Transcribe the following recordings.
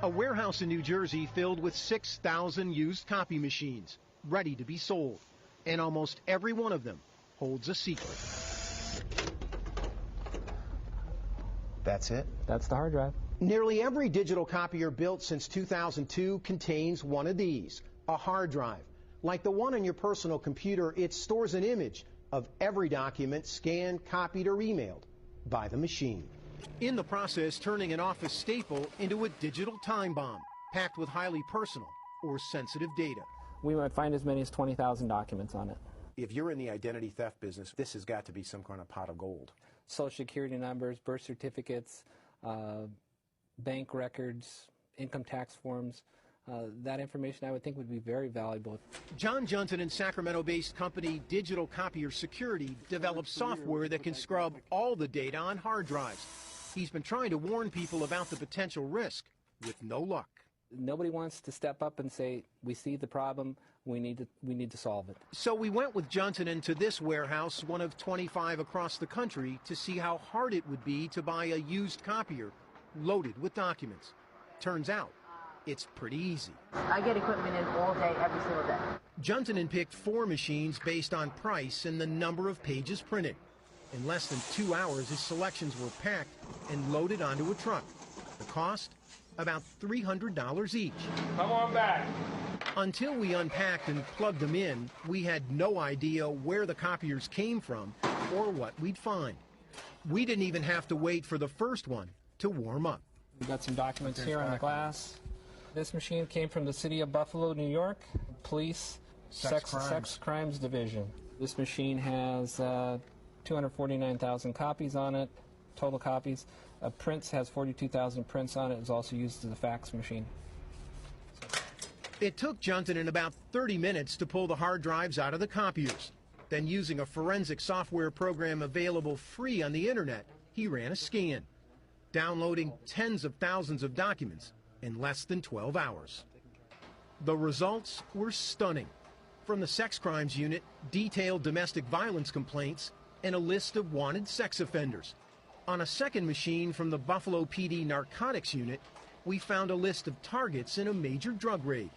A warehouse in New Jersey filled with 6,000 used copy machines, ready to be sold. And almost every one of them holds a secret. That's it? That's the hard drive. Nearly every digital copier built since 2002 contains one of these, a hard drive. Like the one on your personal computer, it stores an image of every document scanned, copied, or emailed by the machine. In the process, turning an office staple into a digital time bomb, packed with highly personal or sensitive data. We might find as many as 20,000 documents on it. If you're in the identity theft business, this has got to be some kind of pot of gold. Social security numbers, birth certificates, bank records, income tax forms. That information I would think would be very valuable. John Junton and Sacramento-based company Digital Copier Security developed software that can scrub all the data on hard drives. He's been trying to warn people about the potential risk, with no luck. Nobody wants to step up and say, we see the problem, we need to solve it. So we went with Junton into this warehouse, one of 25 across the country, to see how hard it would be to buy a used copier loaded with documents. Turns out, it's pretty easy. I get equipment in all day, every single day. Junton picked 4 machines based on price and the number of pages printed. In less than 2 hours, his selections were packed and loaded onto a truck. The cost? About $300 each. Come on back. Until we unpacked and plugged them in, we had no idea where the copiers came from or what we'd find. We didn't even have to wait for the first one to warm up. We've got some documents here on the glass. This machine came from the city of Buffalo, New York, Police Sex Crimes Division. This machine has 249,000 copies on it, total copies. Prints has 42,000 prints on it. It's also used as a fax machine. It took Junton about 30 minutes to pull the hard drives out of the copiers. Then, using a forensic software program available free on the internet, he ran a scan, downloading tens of thousands of documents in less than 12 hours. The results were stunning. From the sex crimes unit, detailed domestic violence complaints, and a list of wanted sex offenders. On a second machine from the Buffalo PD narcotics unit, we found a list of targets in a major drug raid.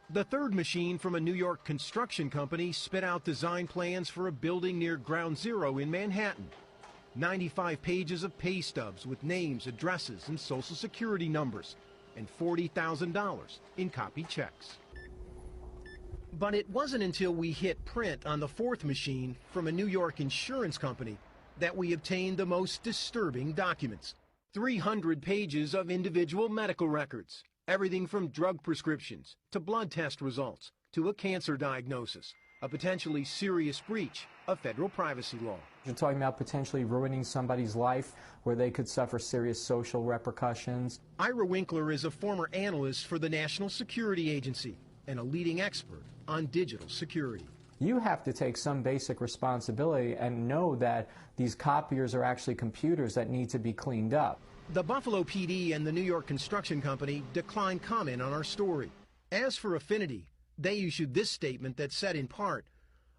The third machine from a New York construction company spit out design plans for a building near Ground Zero in Manhattan. 95 pages of pay stubs with names, addresses, and social security numbers, and $40,000 in copied checks. But it wasn't until we hit print on the fourth machine from a New York insurance company that we obtained the most disturbing documents. 300 pages of individual medical records, everything from drug prescriptions to blood test results to a cancer diagnosis, a potentially serious breach of federal privacy law. You're talking about potentially ruining somebody's life where they could suffer serious social repercussions. Ira Winkler is a former analyst for the National Security Agency and a leading expert on digital security. You have to take some basic responsibility and know that these copiers are actually computers that need to be cleaned up. The Buffalo PD and the New York Construction Company declined comment on our story. As for Affinity, they issued this statement that said in part,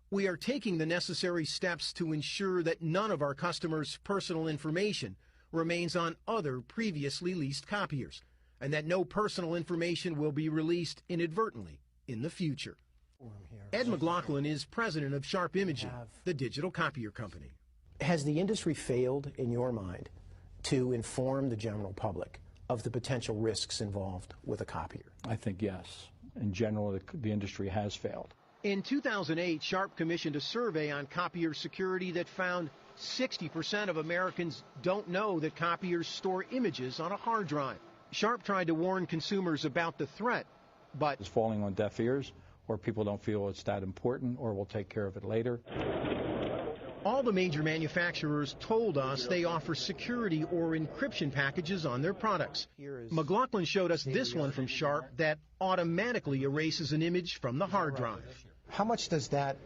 "We are taking the necessary steps to ensure that none of our customers' personal information remains on other previously leased copiers, and that no personal information will be released inadvertently in the future." Ed McLaughlin is president of Sharp Imaging, the digital copier company. Has the industry failed, in your mind, to inform the general public of the potential risks involved with a copier? I think yes. In general, the industry has failed. In 2008, Sharp commissioned a survey on copier security that found 60% of Americans don't know that copiers store images on a hard drive. Sharp tried to warn consumers about the threat, but it's falling on deaf ears, or people don't feel it's that important, or we'll take care of it later. All the major manufacturers told us they offer security or encryption packages on their products. McLaughlin showed us this one from Sharp that automatically erases an image from the hard drive. How much does that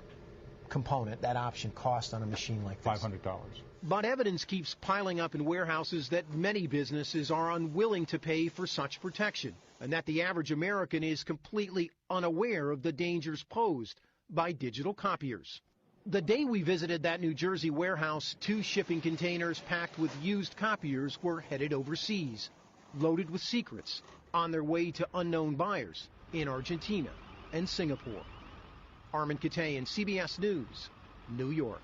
component, that option, cost on a machine like this? $500. But evidence keeps piling up in warehouses that many businesses are unwilling to pay for such protection, and that the average American is completely unaware of the dangers posed by digital copiers. The day we visited that New Jersey warehouse, 2 shipping containers packed with used copiers were headed overseas. loaded with secrets on their way to unknown buyers in Argentina and Singapore. Armin Katayan, CBS News, New York.